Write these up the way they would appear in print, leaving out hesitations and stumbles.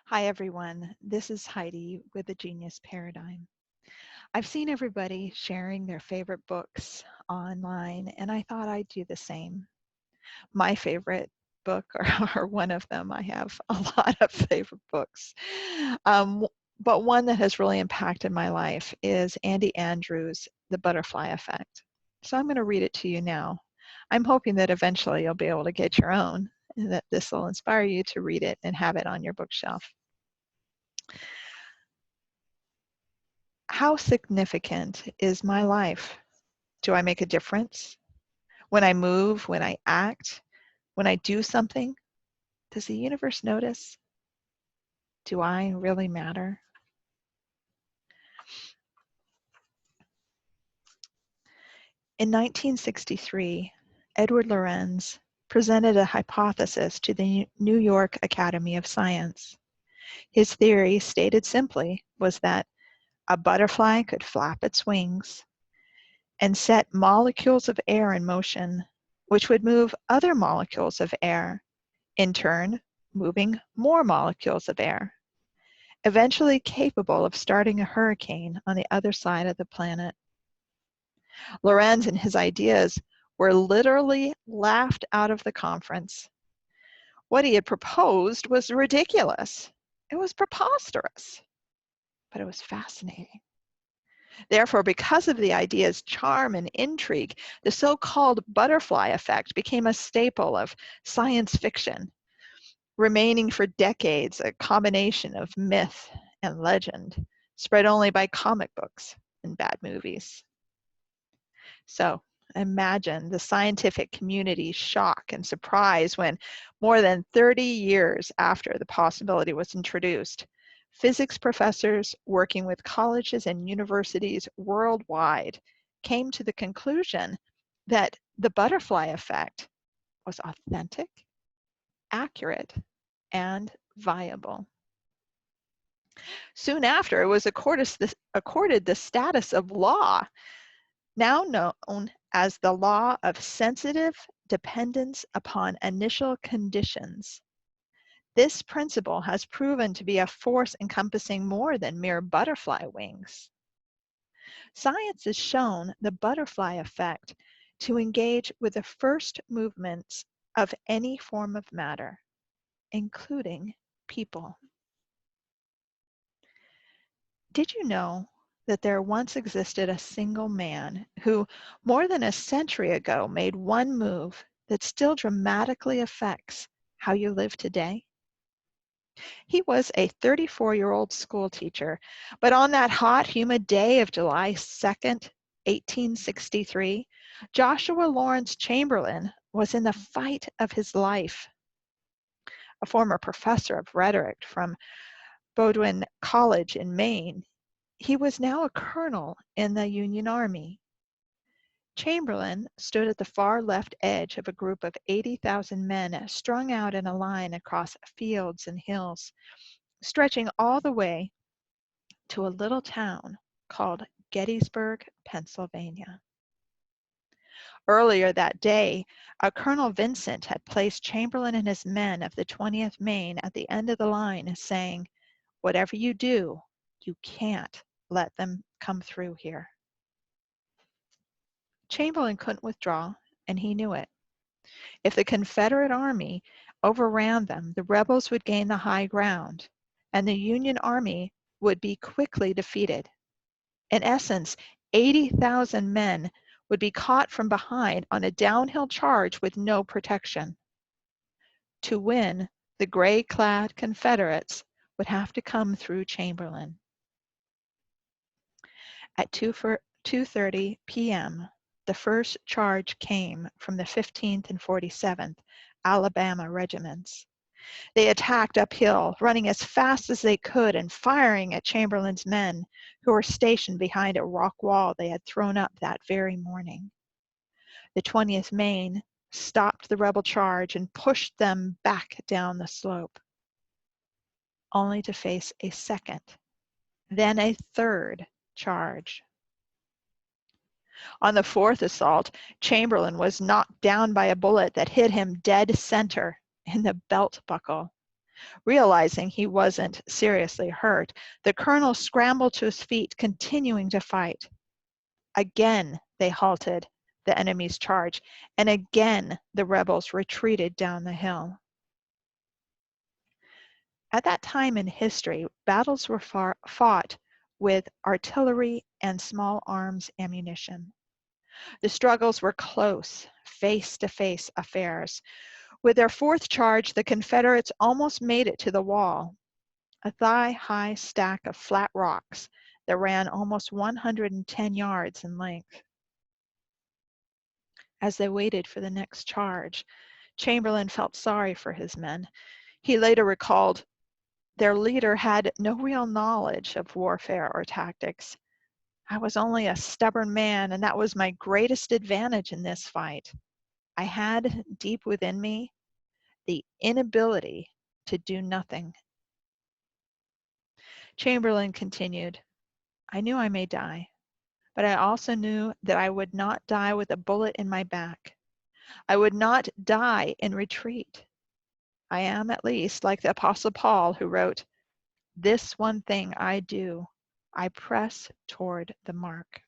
Hi, everyone. This is Heidi with the Genius Paradigm. I've seen everybody sharing their favorite books online, and I thought I'd do the same. My favorite book, or one of them, I have a lot of favorite books, um, but one that has really impacted my life is Andy Andrews' The Butterfly Effect. So I'm going to read it to you now. I'm hoping that eventually you'll be able to get your own, and that this will inspire you to read it and have it on your bookshelf. How significant is my life? Do I make a difference? When I move, when I act, when I do something, does the universe notice? Do I really matter? In 1963, Edward Lorenz presented a hypothesis to the New York Academy of Science. His theory, stated simply, was that a butterfly could flap its wings and set molecules of air in motion, which would move other molecules of air, in turn moving more molecules of air, eventually capable of starting a hurricane on the other side of the planet. Lorenz and his ideas were literally laughed out of the conference. What he had proposed was ridiculous. It was preposterous, but it was fascinating. Therefore, because of the idea's charm and intrigue, the so-called butterfly effect became a staple of science fiction, remaining for decades a combination of myth and legend, spread only by comic books and bad movies. So imagine the scientific community's shock and surprise when, more than 30 years after the possibility was introduced, physics professors working with colleges and universities worldwide came to the conclusion that the butterfly effect was authentic, accurate, and viable. Soon after, it was accorded the status of law, now known as the law of sensitive dependence upon initial conditions. This principle has proven to be a force encompassing more than mere butterfly wings. Science has shown the butterfly effect to engage with the first movements of any form of matter, including people. Did you know that there once existed a single man who, more than a century ago, made one move that still dramatically affects how you live today? He was a 34-year-old school teacher, but on that hot, humid day of July 2nd, 1863, Joshua Lawrence Chamberlain was in the fight of his life. A former professor of rhetoric from Bowdoin College in Maine, he was now a colonel in the Union Army. Chamberlain stood at the far left edge of a group of 80,000 men strung out in a line across fields and hills, stretching all the way to a little town called Gettysburg, Pennsylvania. Earlier that day, Colonel Vincent had placed Chamberlain and his men of the 20th Maine at the end of the line, saying, "Whatever you do, you can't let them come through here." Chamberlain couldn't withdraw, and he knew it. If the Confederate Army overran them, the rebels would gain the high ground, and the Union Army would be quickly defeated. In essence, 80,000 men would be caught from behind on a downhill charge with no protection. To win, the gray-clad Confederates would have to come through Chamberlain. At 2:30 p.m., the first charge came from the 15th and 47th Alabama regiments. They attacked uphill, running as fast as they could and firing at Chamberlain's men, who were stationed behind a rock wall they had thrown up that very morning. The 20th Maine stopped the rebel charge and pushed them back down the slope, only to face a second, then a third charge. On the fourth assault, Chamberlain was knocked down by a bullet that hit him dead center in the belt buckle. Realizing he wasn't seriously hurt, the colonel scrambled to his feet, continuing to fight. Again, they halted the enemy's charge, and again the rebels retreated down the hill. At that time in history, battles were fought with artillery and small arms ammunition. The struggles were close, face-to-face affairs. With their fourth charge, the Confederates almost made it to the wall, a thigh-high stack of flat rocks that ran almost 110 yards in length. As they waited for the next charge, Chamberlain felt sorry for his men. He later recalled, their leader had no real knowledge of warfare or tactics. I was only a stubborn man, and that was my greatest advantage in this fight. I had deep within me the inability to do nothing. Chamberlain continued, I knew I may die, but I also knew that I would not die with a bullet in my back. I would not die in retreat. I am at least like the Apostle Paul, who wrote, this one thing I do, I press toward the mark.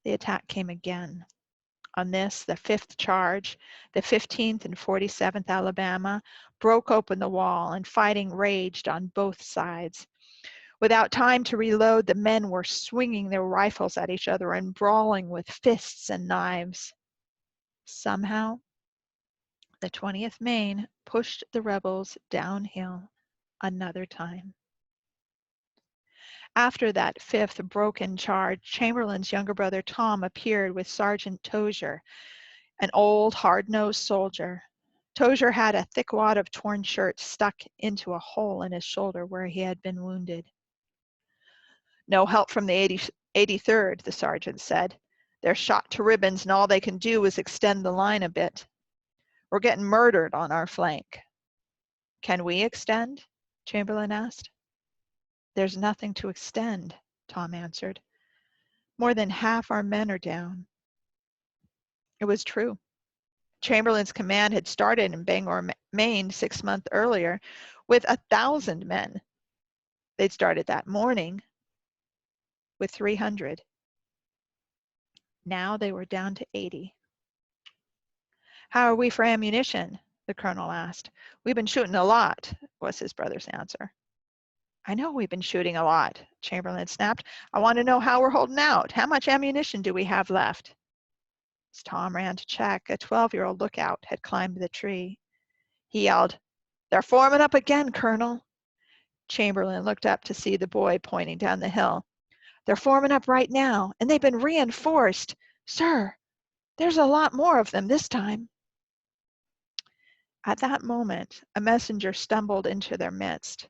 The attack came again. On this, the fifth charge, the 15th and 47th Alabama broke open the wall, and fighting raged on both sides. Without time to reload, the men were swinging their rifles at each other and brawling with fists and knives. Somehow, the 20th Maine pushed the rebels downhill another time. After that fifth broken charge, Chamberlain's younger brother Tom appeared with Sergeant Tozier, an old, hard-nosed soldier. Tozier had a thick wad of torn shirt stuck into a hole in his shoulder where he had been wounded. No help from the 83rd, the sergeant said. They're shot to ribbons, and all they can do is extend the line a bit. We're getting murdered on our flank. Can we extend? Chamberlain asked. There's nothing to extend, Tom answered. More than half our men are down. It was true. Chamberlain's command had started in Bangor, Maine 6 months earlier with 1,000 men. They'd started that morning with 300. Now they were down to 80. How are we for ammunition? The colonel asked. We've been shooting a lot, was his brother's answer. I know we've been shooting a lot, Chamberlain snapped. I want to know how we're holding out. How much ammunition do we have left? As Tom ran to check, a 12-year-old lookout had climbed the tree. He yelled, They're forming up again, Colonel. Chamberlain looked up to see the boy pointing down the hill. They're forming up right now, and they've been reinforced. Sir, there's a lot more of them this time. At that moment, a messenger stumbled into their midst.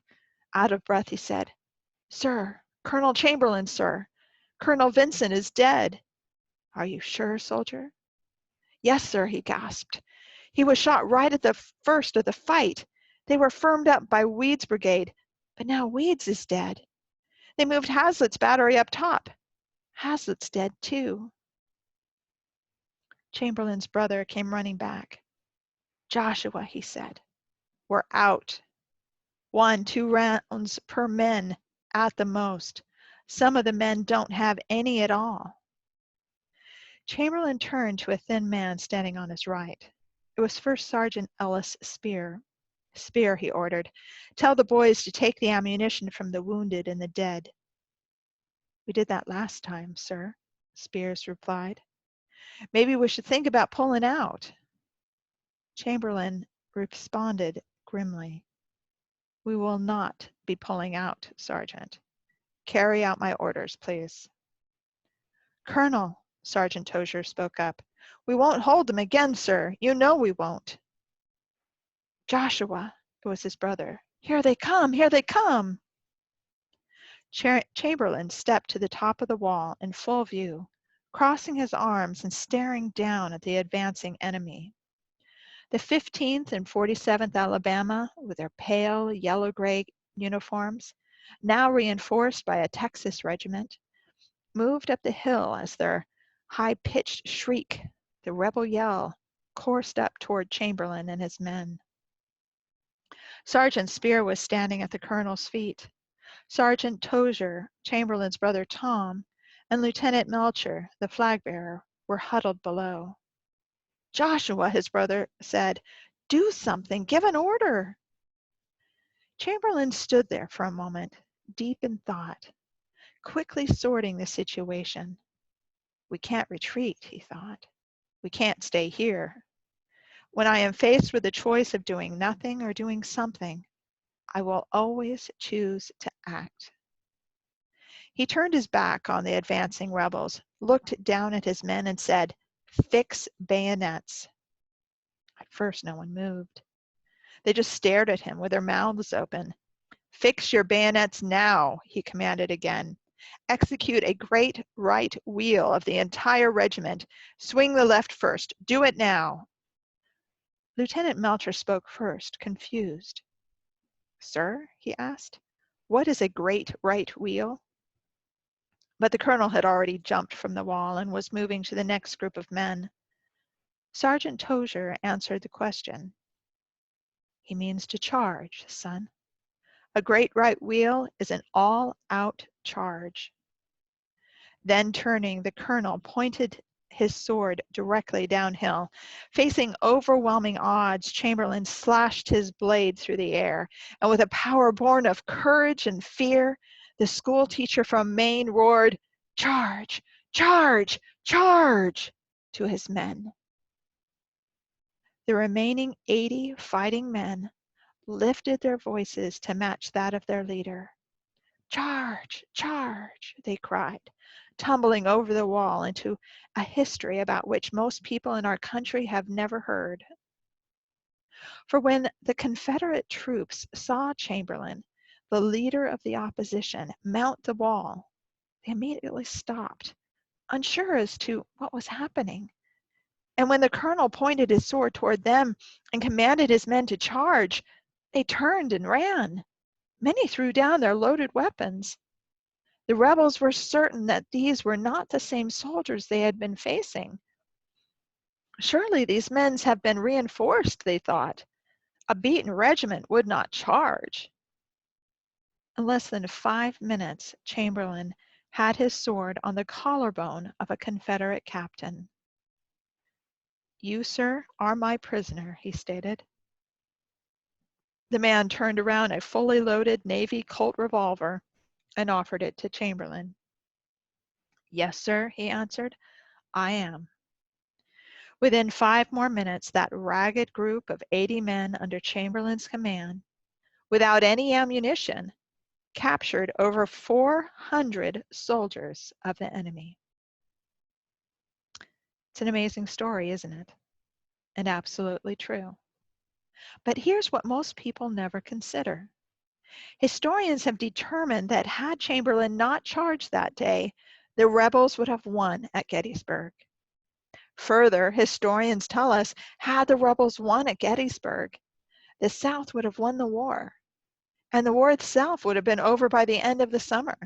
Out of breath, he said, Sir, Colonel Chamberlain, sir. Colonel Vincent is dead. Are you sure, soldier? Yes, sir, he gasped. He was shot right at the first of the fight. They were firmed up by Weed's brigade, but now Weed's is dead. They moved Hazlitt's battery up top. Hazlitt's dead too. Chamberlain's brother came running back. Joshua, he said, we're out. 1-2 rounds per men at the most. Some of the men don't have any at all. Chamberlain turned to a thin man standing on his right. It was First Sergeant Ellis Spear. Spear, he ordered, tell the boys to take the ammunition from the wounded and the dead. We did that last time, sir, Spears replied. Maybe we should think about pulling out. Chamberlain responded grimly. We will not be pulling out, Sergeant. Carry out my orders, please. Colonel, Sergeant Tozier spoke up, we won't hold them again, sir. You know we won't. Joshua, it was his brother. Here they come, here they come. Chamberlain stepped to the top of the wall in full view, crossing his arms and staring down at the advancing enemy. The 15th and 47th Alabama, with their pale yellow-gray uniforms, now reinforced by a Texas regiment, moved up the hill as their high-pitched shriek, the rebel yell, coursed up toward Chamberlain and his men. Sergeant Spear was standing at the colonel's feet. Sergeant Tozier, Chamberlain's brother Tom, and Lieutenant Melcher, the flag bearer, were huddled below. "Joshua," his brother said, "do something, give an order." Chamberlain stood there for a moment, deep in thought, quickly sorting the situation. "We can't retreat," he thought. "We can't stay here. When I am faced with the choice of doing nothing or doing something, I will always choose to act." He turned his back on the advancing rebels, looked down at his men, and said, "Fix bayonets." At first, no one moved. They just stared at him with their mouths open. "Fix your bayonets now," he commanded again. "Execute a great right wheel of the entire regiment. Swing the left first. Do it now." Lieutenant Melcher spoke first, confused. "Sir," he asked, "what is a great right wheel?" But the colonel had already jumped from the wall and was moving to the next group of men. Sergeant Tozier answered the question. "He means to charge, son. A great right wheel is an all-out charge." Then turning, the colonel pointed his sword directly downhill. Facing overwhelming odds, Chamberlain slashed his blade through the air, and with a power born of courage and fear, the school teacher from Maine roared, "Charge! Charge! Charge!" to his men. The remaining 80 fighting men lifted their voices to match that of their leader. "Charge! Charge!" they cried, tumbling over the wall into a history about which most people in our country have never heard. For when the Confederate troops saw Chamberlain, the leader of the opposition, mount the wall, they immediately stopped, unsure as to what was happening. And when the colonel pointed his sword toward them and commanded his men to charge, they turned and ran. Many threw down their loaded weapons. The rebels were certain that these were not the same soldiers they had been facing. Surely these men have been reinforced, they thought. A beaten regiment would not charge. In less than 5 minutes, Chamberlain had his sword on the collarbone of a Confederate captain. "You, sir, are my prisoner," he stated. The man turned around a fully loaded Navy Colt revolver and offered it to Chamberlain. "Yes, sir," he answered, "I am." Within 5 more minutes, that ragged group of 80 men under Chamberlain's command, without any ammunition, captured over 400 soldiers of the enemy. It's an amazing story, isn't it? And absolutely true. But here's what most people never consider. Historians have determined that had Chamberlain not charged that day, the rebels would have won at Gettysburg. Further, historians tell us, had the rebels won at Gettysburg, the South would have won the war, and the war itself would have been over by the end of the summer.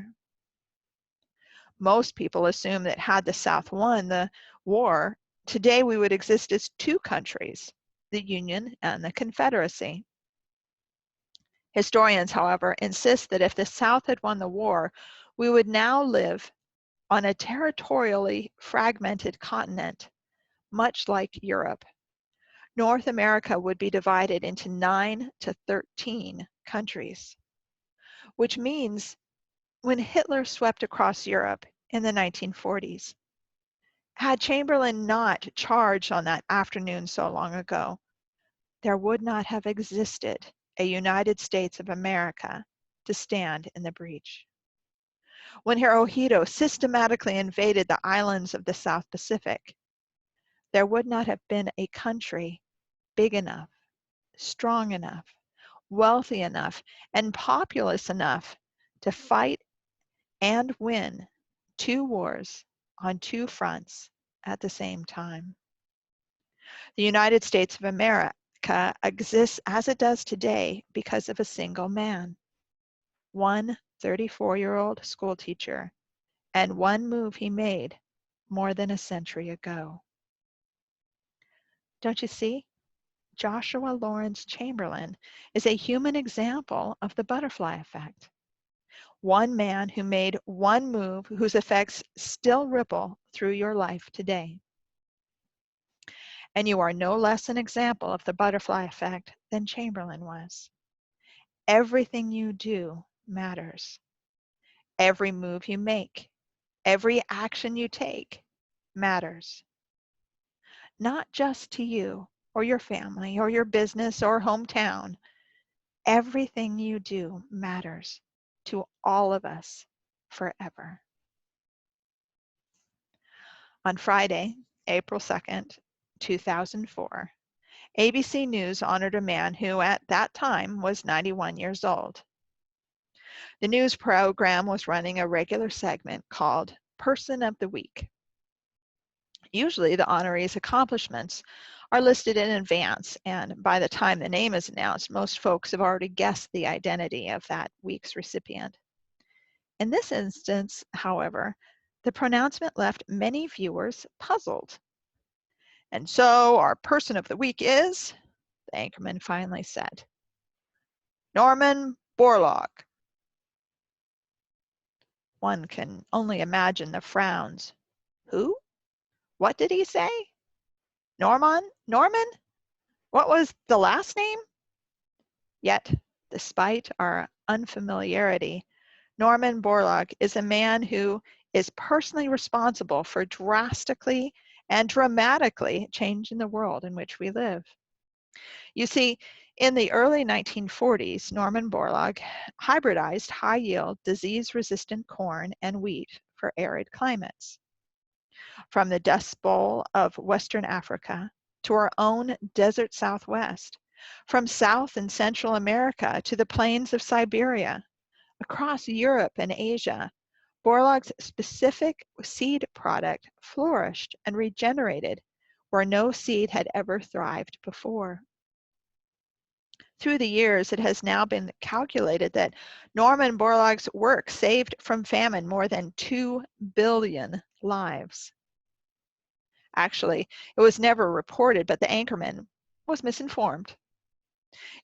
Most people assume that had the South won the war, today we would exist as two countries, the Union and the Confederacy. Historians, however, insist that if the South had won the war, we would now live on a territorially fragmented continent, much like Europe. North America would be divided into 9 to 13 countries, which means when Hitler swept across Europe in the 1940s, had Chamberlain not charged on that afternoon so long ago, there would not have existed a United States of America to stand in the breach. When Hirohito systematically invaded the islands of the South Pacific, there would not have been a country big enough, strong enough, wealthy enough, and populous enough to fight and win 2 wars on 2 fronts at the same time. The United States of America exists as it does today because of a single man, one 34-year-old school teacher, and one move he made more than a century ago. Don't you see? Joshua Lawrence Chamberlain is a human example of the butterfly effect. One man who made one move whose effects still ripple through your life today. And you are no less an example of the butterfly effect than Chamberlain was. Everything you do matters. Every move you make, every action you take matters. Not just to you or your family or your business or hometown. Everything you do matters to all of us forever. On Friday, April 2nd, 2004, ABC News honored a man who at that time was 91 years old. The news program was running a regular segment called Person of the Week. Usually the honoree's accomplishments are listed in advance, and by the time the name is announced, most folks have already guessed the identity of that week's recipient. In this instance, however, the pronouncement left many viewers puzzled. And so our person of the week is, the anchorman finally said, Norman Borlaug. One can only imagine the frowns. Who? What did he say? Norman? What was the last name? Yet, despite our unfamiliarity, Norman Borlaug is a man who is personally responsible for drastically and dramatically changing the world in which we live. You see, in the early 1940s, Norman Borlaug hybridized high-yield, disease-resistant corn and wheat for arid climates. From the Dust Bowl of Western Africa to our own desert Southwest, from South and Central America to the plains of Siberia, across Europe and Asia, Borlaug's specific seed product flourished and regenerated where no seed had ever thrived before. Through the years, it has now been calculated that Norman Borlaug's work saved from famine more than 2 billion lives. Actually, it was never reported, but the anchorman was misinformed.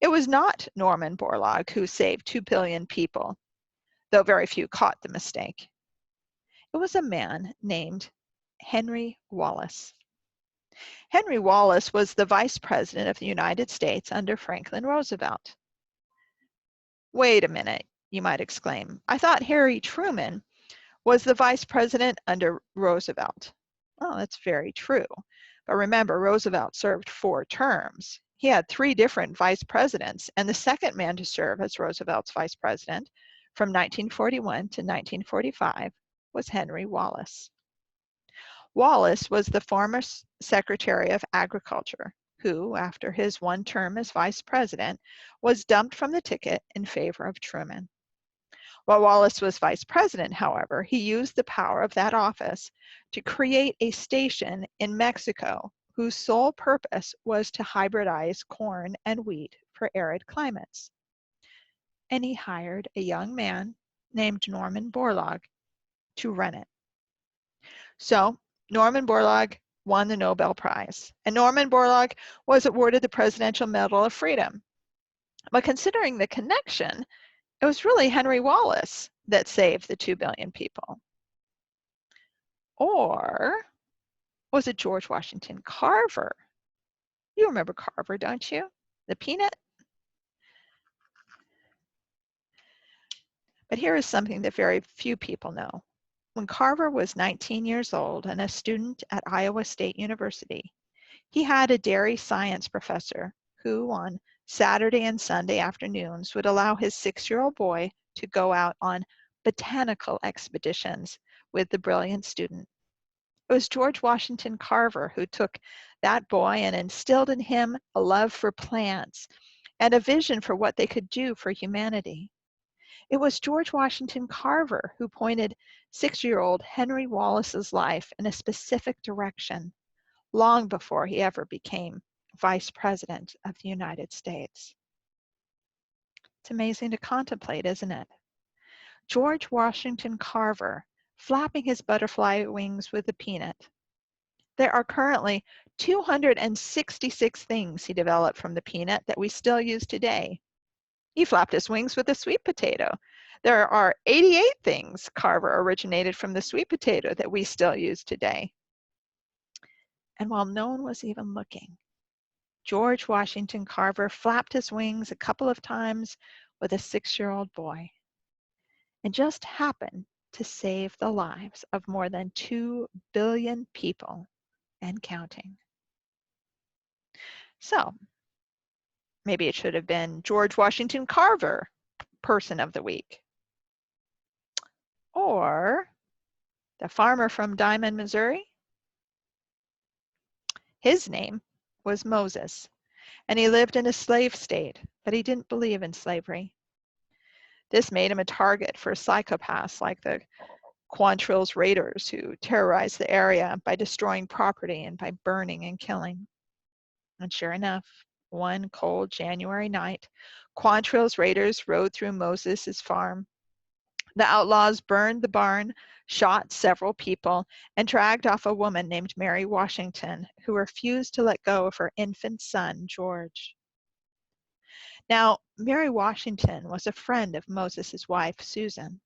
It was not Norman Borlaug who saved 2 billion people, though very few caught the mistake. It was a man named Henry Wallace. Henry Wallace was the Vice President of the United States under Franklin Roosevelt. Wait a minute, you might exclaim. I thought Harry Truman was the Vice President under Roosevelt. Well, that's very true. But remember, Roosevelt served 4 terms. He had 3 different vice presidents, and the second man to serve as Roosevelt's vice president from 1941 to 1945 was Henry Wallace. Wallace was the former Secretary of Agriculture, who, after his 1 term as vice president, was dumped from the ticket in favor of Truman. While Wallace was vice president, however, he used the power of that office to create a station in Mexico whose sole purpose was to hybridize corn and wheat for arid climates. And he hired a young man named Norman Borlaug to run it. So Norman Borlaug won the Nobel Prize, and Norman Borlaug was awarded the Presidential Medal of Freedom. But considering the connection, it was really Henry Wallace that saved the 2 billion people. Or was it George Washington Carver? You remember Carver, don't you? The peanut? But here is something that very few people know. When Carver was 19 years old and a student at Iowa State University, he had a dairy science professor who, on Saturday and Sunday afternoons, would allow his 6-year-old boy to go out on botanical expeditions with the brilliant student. It was George Washington Carver who took that boy and instilled in him a love for plants and a vision for what they could do for humanity. It was George Washington Carver who pointed 6-year-old Henry Wallace's life in a specific direction long before he ever became Vice President of the United States. It's amazing to contemplate, isn't it? George Washington Carver flapping his butterfly wings with a peanut, There are currently 266 things he developed from the peanut that we still use today. He flapped his wings with a sweet potato. There are 88 things Carver originated from the sweet potato that we still use today. And while no one was even looking, George Washington Carver flapped his wings a couple of times with a 6-year-old boy and just happened to save the lives of more than 2 billion people and counting. So maybe it should have been George Washington Carver, Person of the Week. Or the farmer from Diamond, Missouri. His name was Moses, and he lived in a slave state, but he didn't believe in slavery. This made him a target for psychopaths like the Quantrill's raiders, who terrorized the area by destroying property and by burning and killing. And sure enough, one cold January night, Quantrill's raiders rode through Moses's farm. The outlaws burned the barn, shot several people, and dragged off a woman named Mary Washington, who refused to let go of her infant son, George. Now, Mary Washington was a friend of Moses's wife, Susan.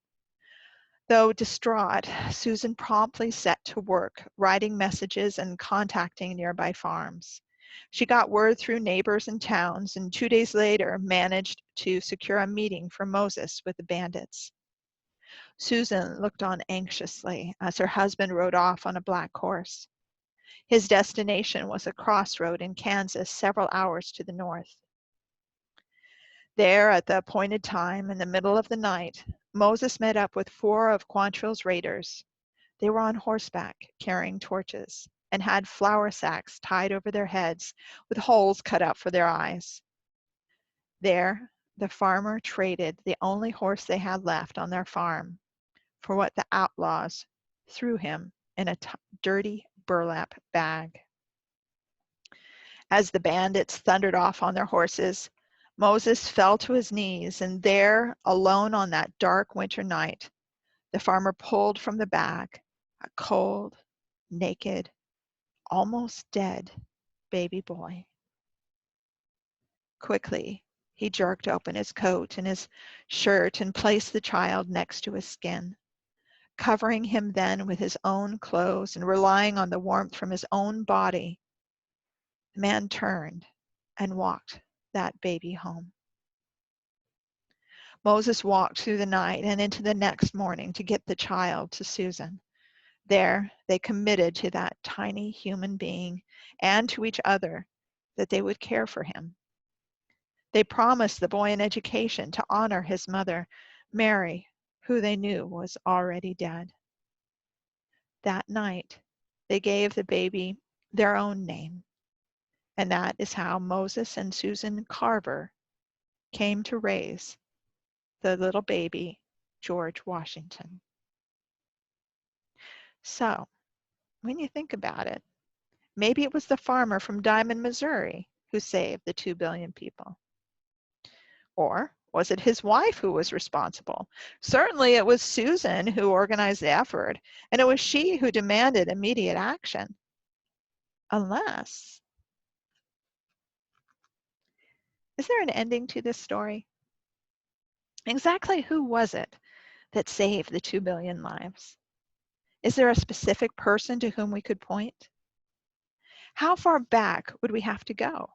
Though distraught, Susan promptly set to work, writing messages and contacting nearby farms. She got word through neighbors and towns, and 2 days later managed to secure a meeting for Moses with the bandits. Susan looked on anxiously as her husband rode off on a black horse. His destination was a crossroad in Kansas, several hours to the north. There, at the appointed time, in the middle of the night, Moses met up with 4 of Quantrill's raiders. They were on horseback, carrying torches, and had flour sacks tied over their heads with holes cut out for their eyes. There, the farmer traded the only horse they had left on their farm for what the outlaws threw him in a dirty burlap bag. As the bandits thundered off on their horses, Moses fell to his knees, and there, alone on that dark winter night, the farmer pulled from the bag a cold, naked, almost dead baby boy. Quickly, he jerked open his coat and his shirt and placed the child next to his skin, covering him then with his own clothes and relying on the warmth from his own body. The man turned and walked that baby home. Moses walked through the night and into the next morning to get the child to Susan. There, they committed to that tiny human being and to each other that they would care for him. They promised the boy an education to honor his mother, Mary, who they knew was already dead. That night, they gave the baby their own name, and that is how Moses and Susan Carver came to raise the little baby, George Washington. So, when you think about it, maybe it was the farmer from Diamond, Missouri, who saved the 2 billion people. Or was it his wife who was responsible? Certainly it was Susan who organized the effort, and it was she who demanded immediate action. Unless, is there an ending to this story? Exactly who was it that saved the 2 billion lives? Is there a specific person to whom we could point? How far back would we have to go?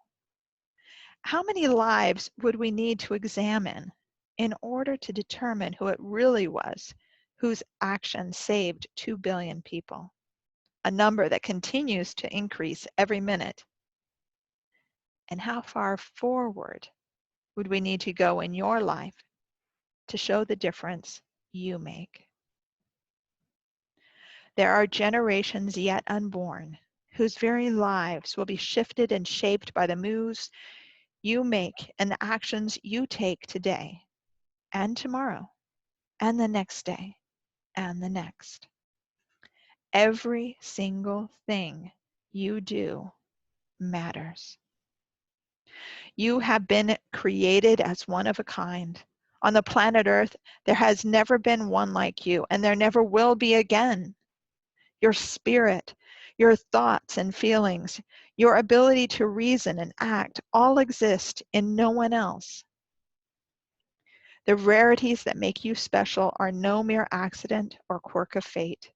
How many lives would we need to examine in order to determine who it really was whose action saved 2 billion people, a number that continues to increase every minute? And how far forward would we need to go in your life to show the difference you make? There are generations yet unborn whose very lives will be shifted and shaped by the moves you make and the actions you take today and tomorrow and the next day and the next. Every single thing you do matters. You have been created as one of a kind. On the planet Earth, there has never been one like you, and there never will be again. Your spirit, Your thoughts and feelings, your ability to reason and act all exist in no one else. The rarities that make you special are no mere accident or quirk of fate.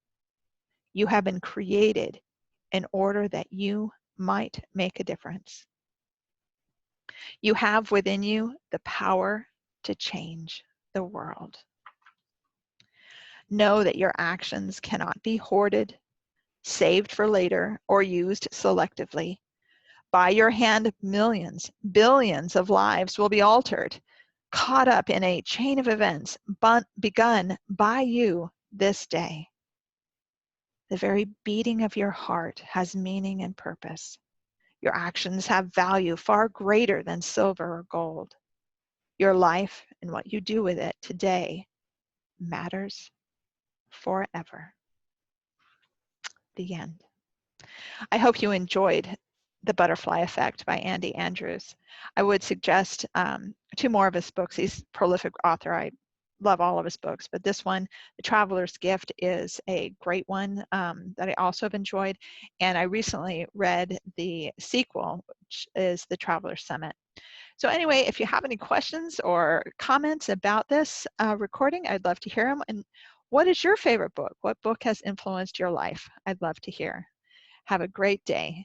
You have been created in order that you might make a difference. You have within you the power to change the world. Know that your actions cannot be hoarded, saved for later, or used selectively. By your hand, millions, billions of lives will be altered, caught up in a chain of events begun by you this day. The very beating of your heart has meaning and purpose. Your actions have value far greater than silver or gold. Your life and what you do with it today matters forever. The end. I hope you enjoyed The Butterfly Effect by Andy Andrews. I would suggest 2 more of his books. He's a prolific author. I love all of his books, but this one, The Traveler's Gift, is a great one that I also have enjoyed. And I recently read the sequel, which is The Traveler's Summit. So anyway, if you have any questions or comments about this recording, I'd love to hear them. And what is your favorite book? What book has influenced your life? I'd love to hear. Have a great day.